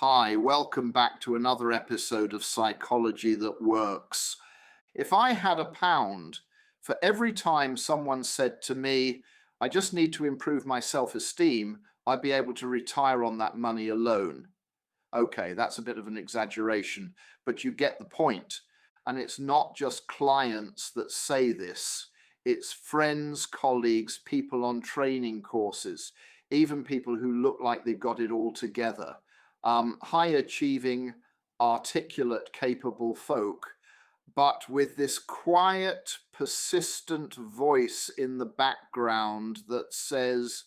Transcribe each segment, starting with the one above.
Hi, welcome back to another episode of Psychology That Works. If I had £1 for every time someone said to me, I just need to improve my self-esteem, I'd be able to retire on that money alone. Okay, that's a bit of an exaggeration, but you get the point. And it's not just clients that say this. It's friends, colleagues, people on training courses, even people who look like they've got it all together. High achieving, articulate, capable folk, but with this quiet, persistent voice in the background that says,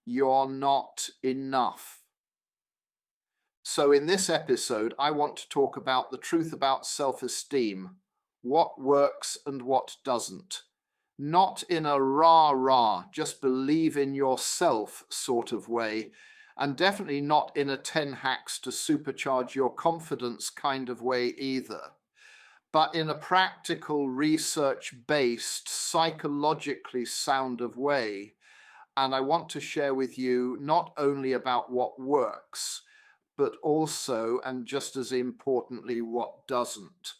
you're not enough. So in this episode, I want to talk about the truth about self-esteem, what works and what doesn't. Not in a rah-rah, just believe in yourself sort of way, and definitely not in a 10 hacks to supercharge your confidence kind of way either, but in a practical, research-based, psychologically sound of way. And I want to share with you not only about what works, but also, and just as importantly, what doesn't.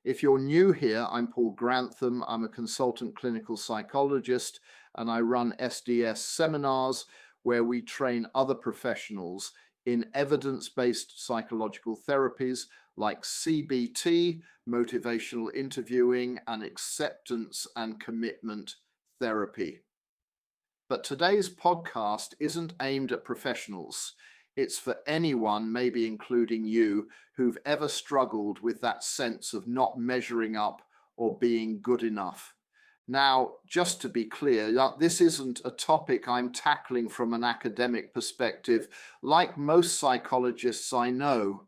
If you're new here, I'm Paul Grantham. I'm a consultant clinical psychologist, and I run SDS Seminars, where we train other professionals in evidence-based psychological therapies like CBT, motivational interviewing, and acceptance and commitment therapy. But today's podcast isn't aimed at professionals. It's for anyone, maybe including you, who've ever struggled with that sense of not measuring up or being good enough. Now, just to be clear, this isn't a topic I'm tackling from an academic perspective. Like most psychologists I know,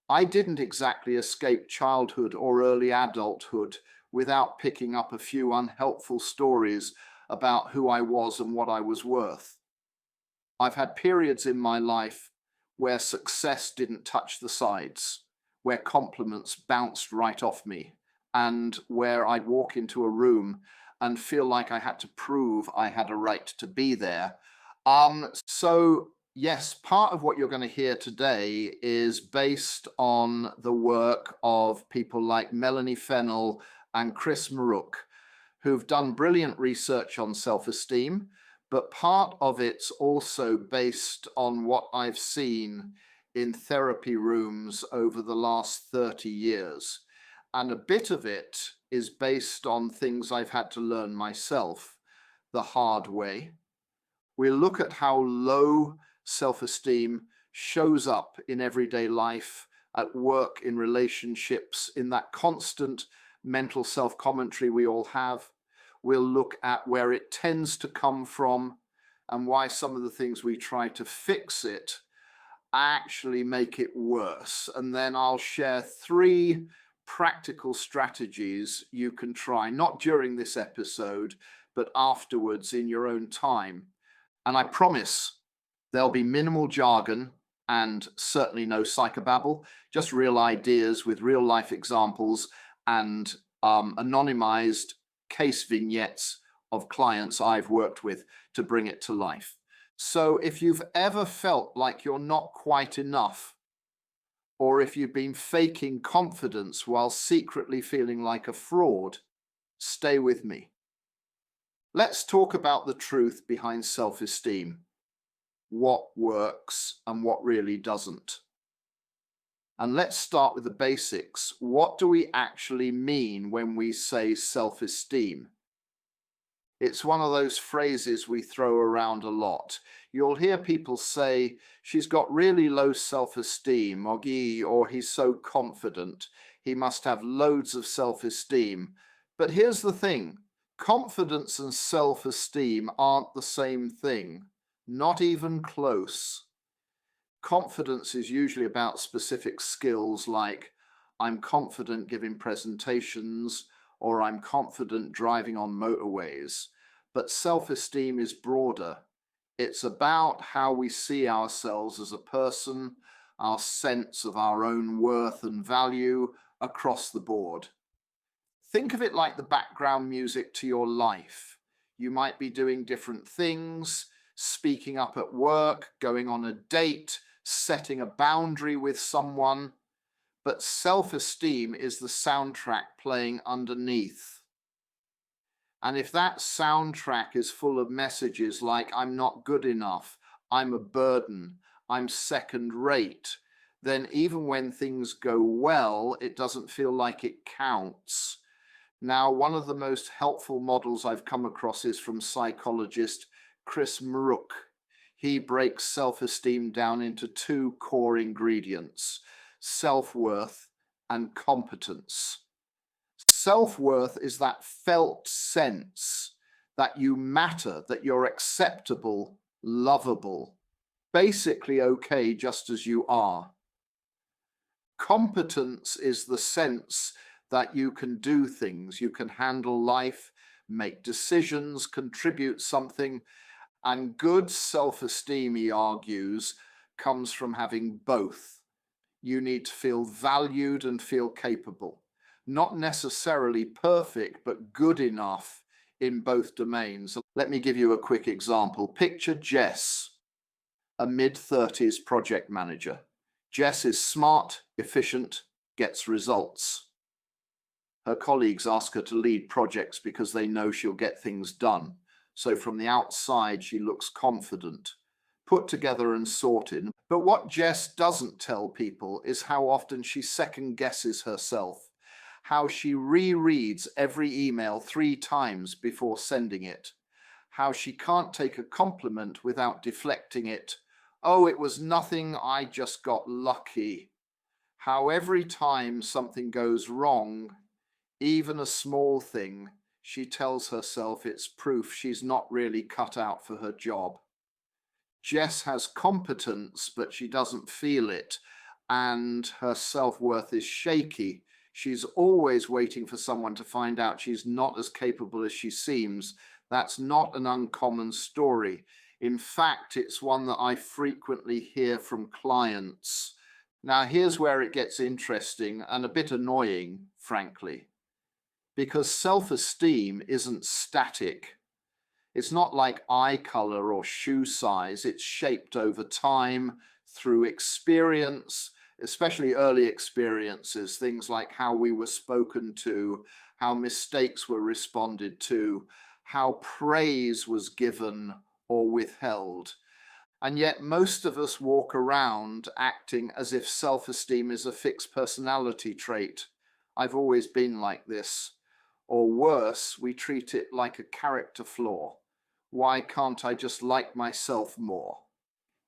I didn't exactly escape childhood or early adulthood without picking up a few unhelpful stories about who I was and what I was worth. I've had periods in my life where success didn't touch the sides, where compliments bounced right off me, and where I'd walk into a room and feel like I had to prove I had a right to be there. So yes, part of what you're going to hear today is based on the work of people like Melanie Fennell and Chris Maruk, who've done brilliant research on self-esteem, but part of it's also based on what I've seen in therapy rooms over the last 30 years. And a bit of it is based on things I've had to learn myself the hard way. We'll look at how low self-esteem shows up in everyday life, at work, in relationships, in that constant mental self-commentary we all have. We'll look at where it tends to come from and why some of the things we try to fix it actually make it worse. And then I'll share 3 practical strategies you can try, not during this episode, but afterwards in your own time. And I promise there'll be minimal jargon and certainly no psychobabble, just real ideas with real life examples and anonymized case vignettes of clients I've worked with to bring it to life. So if you've ever felt like you're not quite enough, or if you've been faking confidence while secretly feeling like a fraud, stay with me. Let's talk about the truth behind self-esteem, what works and what really doesn't. And let's start with the basics. What do we actually mean when we say self-esteem? It's one of those phrases we throw around a lot. You'll hear people say, she's got really low self-esteem, or he's so confident, he must have loads of self-esteem. But here's the thing, confidence and self-esteem aren't the same thing, not even close. Confidence is usually about specific skills like I'm confident giving presentations or I'm confident driving on motorways. But self-esteem is broader. It's about how we see ourselves as a person, our sense of our own worth and value across the board. Think of it like the background music to your life. You might be doing different things, speaking up at work, going on a date, setting a boundary with someone, but self-esteem is the soundtrack playing underneath. And if that soundtrack is full of messages like, I'm not good enough, I'm a burden, I'm second rate, then even when things go well, it doesn't feel like it counts. Now, one of the most helpful models I've come across is from psychologist Chris Mrook. He breaks self-esteem down into two core ingredients: self-worth and competence. Self-worth is that felt sense that you matter, that you're acceptable, lovable, basically okay just as you are. Competence is the sense that you can do things, you can handle life, make decisions, contribute something, and good self-esteem, he argues, comes from having both. You need to feel valued and feel capable. Not necessarily perfect, but good enough in both domains. Let me give you a quick example. Picture Jess, a mid-30s project manager. Jess is smart, efficient, gets results. Her colleagues ask her to lead projects because they know she'll get things done. So from the outside, she looks confident, put together and sorted. But what Jess doesn't tell people is how often she second guesses herself, how she rereads every email 3 times before sending it, how she can't take a compliment without deflecting it. Oh, it was nothing, I just got lucky. How every time something goes wrong, even a small thing, she tells herself it's proof she's not really cut out for her job. Jess has competence, but she doesn't feel it, and her self-worth is shaky. She's always waiting for someone to find out she's not as capable as she seems. That's not an uncommon story. In fact, it's one that I frequently hear from clients. Now, here's where it gets interesting and a bit annoying, frankly, because self-esteem isn't static. It's not like eye color or shoe size. It's shaped over time through experience, especially early experiences, things like how we were spoken to, how mistakes were responded to, how praise was given or withheld. And yet most of us walk around acting as if self-esteem is a fixed personality trait. I've always been like this. Or worse, we treat it like a character flaw. Why can't I just like myself more?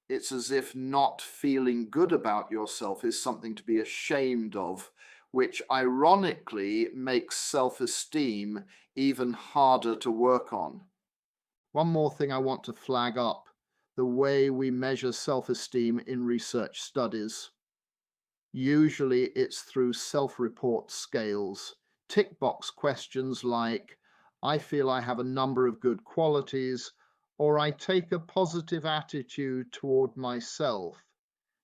It's as if not feeling good about yourself is something to be ashamed of, which ironically makes self-esteem even harder to work on. One more thing I want to flag up: the way we measure self-esteem in research studies. Usually it's through self-report scales, tick box questions like, I feel I have a number of good qualities, or I take a positive attitude toward myself.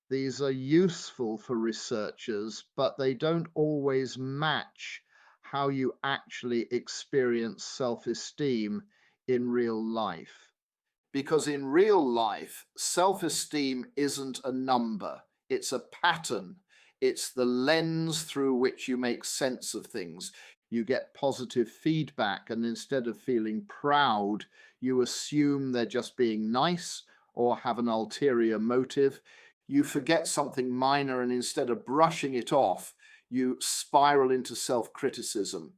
These are useful for researchers, but they don't always match how you actually experience self-esteem in real life. Because in real life, self-esteem isn't a number, it's a pattern. It's the lens through which you make sense of things. You get positive feedback, and instead of feeling proud, you assume they're just being nice or have an ulterior motive. You forget something minor, and instead of brushing it off, you spiral into self-criticism.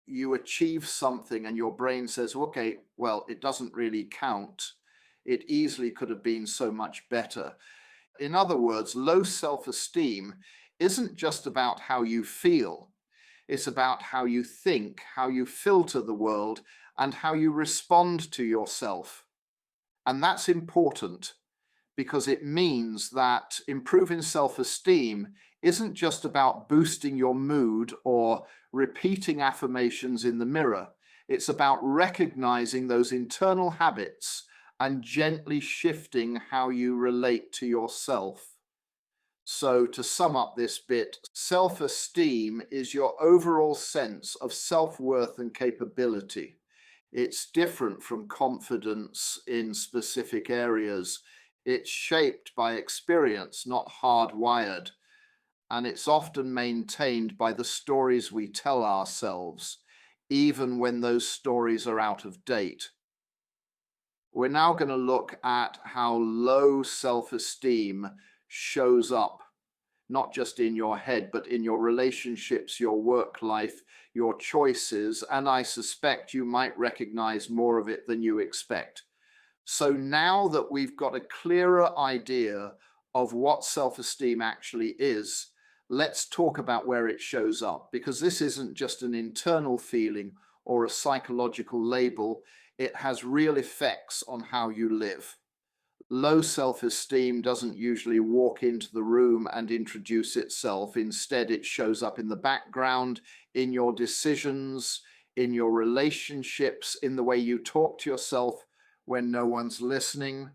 You achieve something and your brain says, okay, well, it doesn't really count. It easily could have been so much better. In other words, low self-esteem isn't just about how you feel. It's about how you think, how you filter the world, and how you respond to yourself. And that's important because it means that improving self-esteem isn't just about boosting your mood or repeating affirmations in the mirror. It's about recognizing those internal habits and gently shifting how you relate to yourself. So to sum up this bit, self-esteem is your overall sense of self-worth and capability. It's different from confidence in specific areas. It's shaped by experience, not hardwired, and it's often maintained by the stories we tell ourselves, even when those stories are out of date. We're now going to look at how low self-esteem shows up, not just in your head, but in your relationships, your work life, your choices, and I suspect you might recognize more of it than you expect. So now that we've got a clearer idea of what self-esteem actually is, let's talk about where it shows up, because this isn't just an internal feeling or a psychological label. It has real effects on how you live. Low self-esteem doesn't usually walk into the room and introduce itself. Instead, it shows up in the background, in your decisions, in your relationships, in the way you talk to yourself when no one's listening.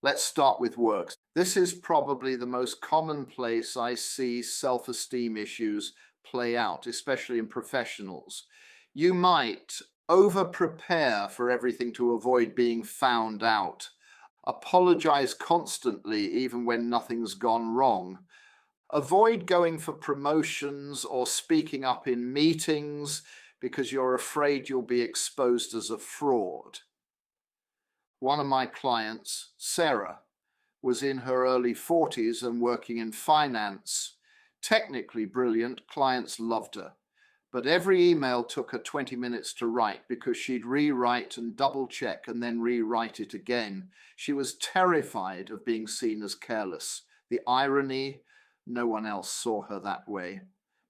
Let's start with work. This is probably the most common place I see self-esteem issues play out, especially in professionals. You might over-prepare for everything to avoid being found out. Apologize constantly, even when nothing's gone wrong. Avoid going for promotions or speaking up in meetings because you're afraid you'll be exposed as a fraud. One of my clients, Sarah, was in her early 40s and working in finance. Technically brilliant, clients loved her. But every email took her 20 minutes to write because she'd rewrite and double check and then rewrite it again. She was terrified of being seen as careless. The irony, no one else saw her that way.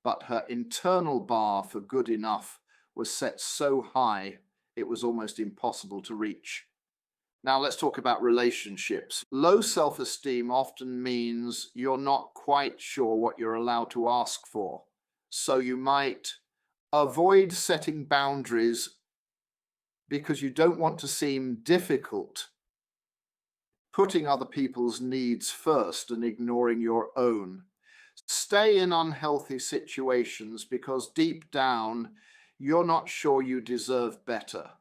But her internal bar for good enough was set so high, it was almost impossible to reach. Now let's talk about relationships. Low self-esteem often means you're not quite sure what you're allowed to ask for. So you might avoid setting boundaries because you don't want to seem difficult, putting other people's needs first and ignoring your own. Stay in unhealthy situations because deep down, you're not sure you deserve better.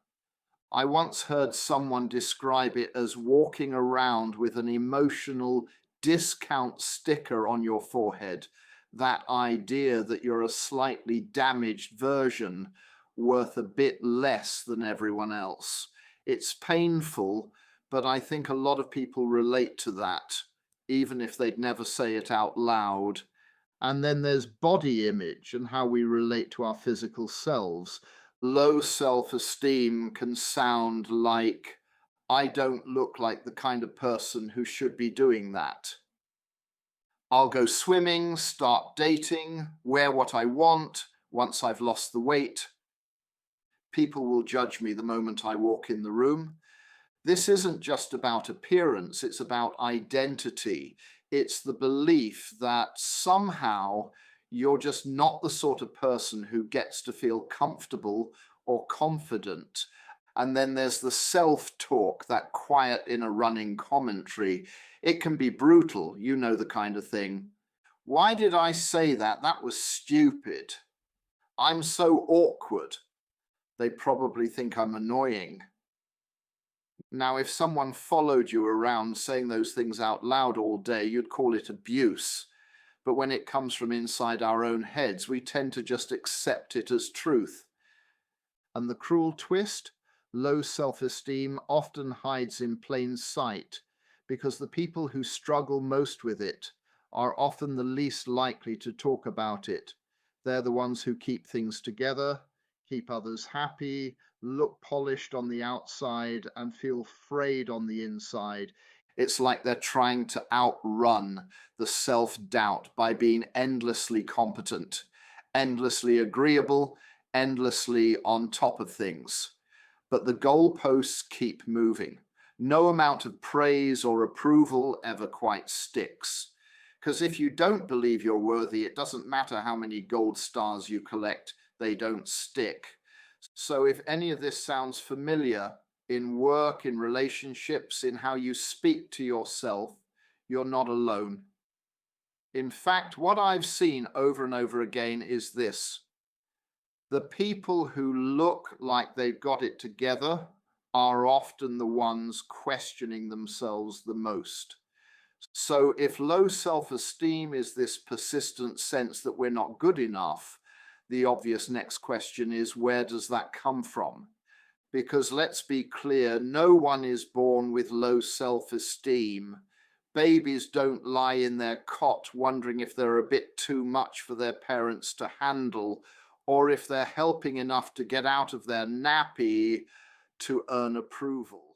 I once heard someone describe it as walking around with an emotional discount sticker on your forehead. That idea that you're a slightly damaged version worth a bit less than everyone else. It's painful, but I think a lot of people relate to that, even if they'd never say it out loud. And then there's body image and how we relate to our physical selves. Low self-esteem can sound like, I don't look like the kind of person who should be doing that. I'll go swimming, start dating, wear what I want once I've lost the weight. People will judge me the moment I walk in the room. This isn't just about appearance, it's about identity. It's the belief that somehow you're just not the sort of person who gets to feel comfortable or confident. And then there's the self-talk, that quiet inner running commentary. It can be brutal, you know the kind of thing. Why did I say that? That was stupid. I'm so awkward. They probably think I'm annoying. Now, if someone followed you around saying those things out loud all day, you'd call it abuse. But when it comes from inside our own heads, we tend to just accept it as truth. And the cruel twist? Low self-esteem often hides in plain sight, because the people who struggle most with it are often the least likely to talk about it. They're the ones who keep things together, keep others happy, look polished on the outside, and feel frayed on the inside. It's like they're trying to outrun the self-doubt by being endlessly competent, endlessly agreeable, endlessly on top of things. But the goalposts keep moving. No amount of praise or approval ever quite sticks. Because if you don't believe you're worthy, it doesn't matter how many gold stars you collect, they don't stick. So if any of this sounds familiar in work, in relationships, in how you speak to yourself, you're not alone. In fact, what I've seen over and over again is this. The people who look like they've got it together are often the ones questioning themselves the most. So if low self-esteem is this persistent sense that we're not good enough, the obvious next question is, where does that come from? Because let's be clear, no one is born with low self-esteem. Babies don't lie in their cot wondering if they're a bit too much for their parents to handle, or if they're helping enough to get out of their nappy to earn approval.